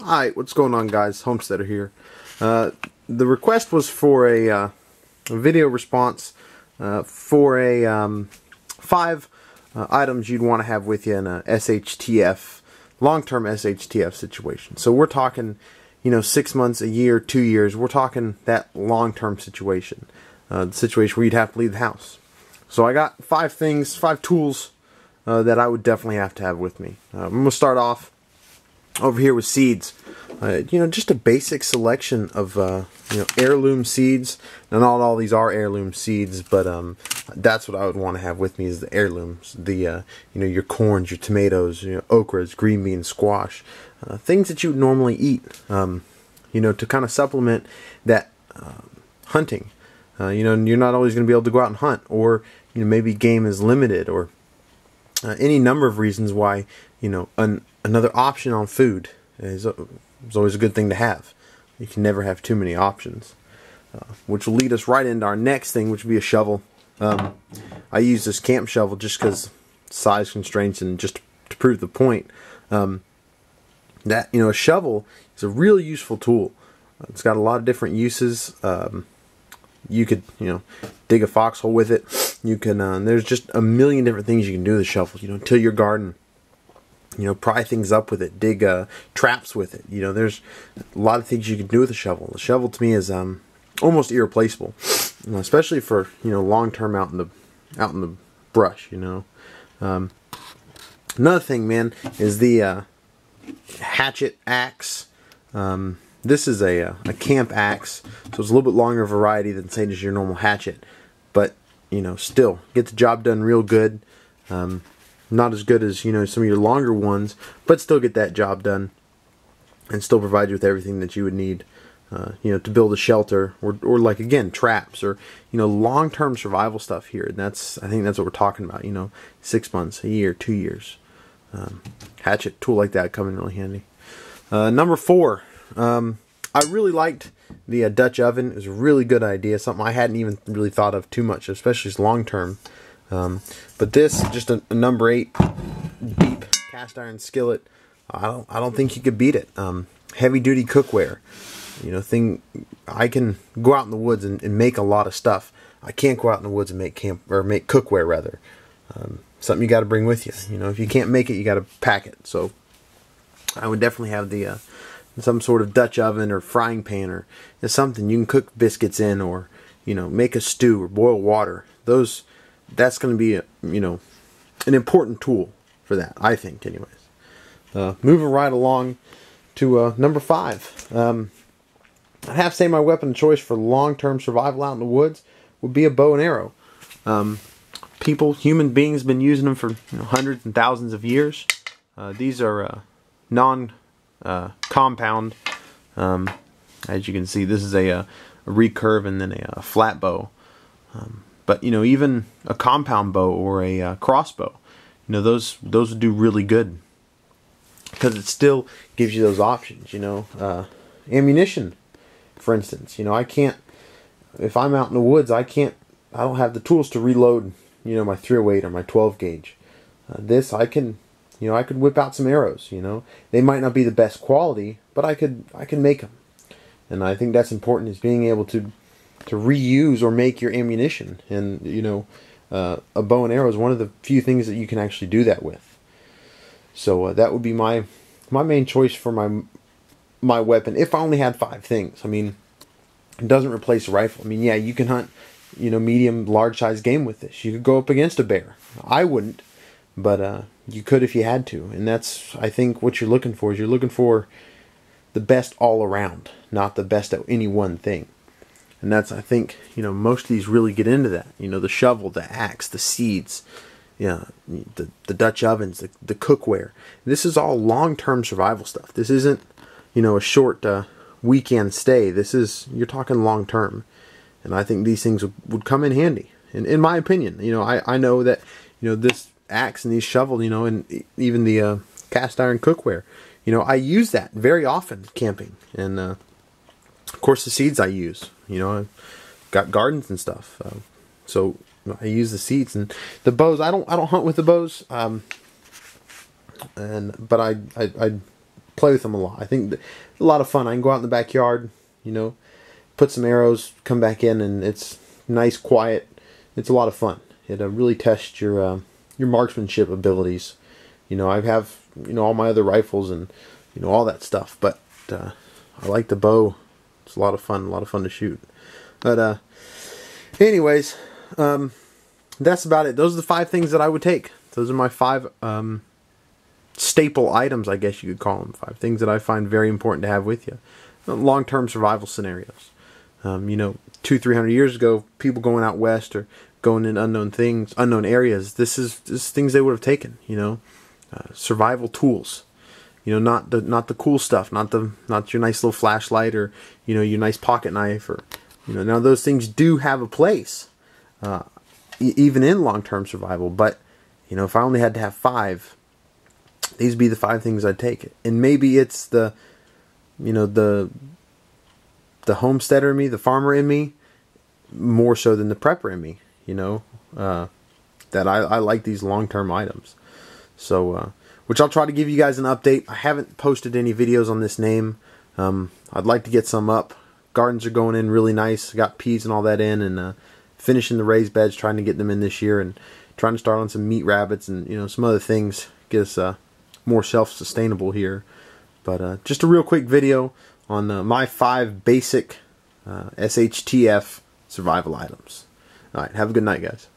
Alright, what's going on, guys? Homesteader here. The request was for a video response for a 5 items you'd want to have with you in a SHTF, long-term SHTF situation. So we're talking, 6 months, a year, 2 years. We're talking that long-term situation, the situation where you'd have to leave the house. So I got 5 things, 5 tools that I would definitely have to have with me. I'm going to start off over here with seeds. Just a basic selection of heirloom seeds. Now, not all these are heirloom seeds, but that's what I would want to have with me, is the heirlooms. The your corns, your tomatoes, okras, green beans, squash, things that you would normally eat. To kind of supplement that hunting. You're not always going to be able to go out and hunt, or maybe game is limited, or any number of reasons why another option on food is always a good thing to have. You can never have too many options, which will lead us right into our next thing, which would be a shovel. I use this camp shovel just because size constraints, and just to prove the point that a shovel is a really useful tool. It's got a lot of different uses. You could dig a foxhole with it. You can there's just a million different things you can do with a shovel. Till your garden. Pry things up with it, dig traps with it. There's a lot of things you can do with a shovel. The shovel to me is almost irreplaceable, especially for long term out in the brush. Another thing, man, is the hatchet axe. This is a camp axe, so it's a little bit longer variety than, say, just your normal hatchet, but still get the job done real good. Not as good as some of your longer ones, but still get that job done and still provide you with everything that you would need to build a shelter, or like, again, traps, or long-term survival stuff here. And I think that's what we're talking about. 6 months, a year, 2 years. Hatchet tool like that come in really handy. Number 4, I really liked the Dutch oven. It was a really good idea, something I hadn't even really thought of too much, especially as long-term. But this, just a number 8 deep cast iron skillet, I don't think you could beat it. Heavy duty cookware, thing. I can go out in the woods and make a lot of stuff. I can't go out in the woods and make cookware rather. Something you got to bring with you. If you can't make it, you got to pack it. So I would definitely have the some sort of Dutch oven or frying pan, or something you can cook biscuits in, or make a stew or boil water. That's going to be an important tool for that, I think, anyways. Moving right along to number 5. I'd have to say my weapon of choice for long-term survival out in the woods would be a bow and arrow. Human beings, been using them for hundreds and thousands of years. These are non-compound. As you can see, this is a recurve and then a flat bow. But even a compound bow or a crossbow, those would do really good, because it still gives you those options. Ammunition, for instance. I can't, if I'm out in the woods, I don't have the tools to reload my 308 or my 12 gauge. This I can, I could whip out some arrows. They might not be the best quality, but I can make them. And I think that's important, is being able to reuse or make your ammunition. And a bow and arrow is one of the few things that you can actually do that with. So that would be my main choice for my weapon, if I only had 5 things. I mean, it doesn't replace a rifle. I mean, yeah, you can hunt medium, large size game with this. You could go up against a bear. I wouldn't, but you could if you had to. And that's, I think, what you're looking for. Is you're looking for the best all around, not the best at any one thing. And that's, I think, most of these really get into that. The shovel, the axe, the seeds, the Dutch ovens, the cookware. This is all long-term survival stuff. This isn't, a short weekend stay. You're talking long-term. And I think these things would come in handy. In my opinion, I know that, this axe and these shovels, and even the cast iron cookware, I use that very often camping. And, of course, the seeds I use. I've got gardens and stuff, so I use the seeds. And the bows, I don't hunt with the bows, but I play with them a lot. I think it's a lot of fun. I can go out in the backyard, you know, put some arrows, come back in, and it's nice, quiet. It's a lot of fun. It really tests your marksmanship abilities. You know, I have, you know, all my other rifles and, you know, all that stuff, but I like the bow. It's a lot of fun to shoot. But anyways, that's about it. Those are the 5 things that I would take. Those are my 5 staple items, I guess you could call them. 5 things that I find very important to have with you. Long-term survival scenarios. You know, 200-300 years ago, people going out west or going in unknown areas, this is things they would have taken. You know, survival tools. You know, not the cool stuff, not your nice little flashlight or, you know, your nice pocket knife, or, you know, now those things do have a place, even in long-term survival. But, you know, if I only had to have 5, these would be the 5 things I'd take. And maybe it's the, you know, the homesteader in me, the farmer in me, more so than the prepper in me. You know, that I like these long-term items. So, which I'll try to give you guys an update. I haven't posted any videos on this name. I'd like to get some up. Gardens are going in really nice. Got peas and all that in, and finishing the raised beds, trying to get them in this year, and trying to start on some meat rabbits and, you know, some other things, get us more self-sustainable here. But just a real quick video on my 5 basic SHTF survival items. Alright, have a good night, guys.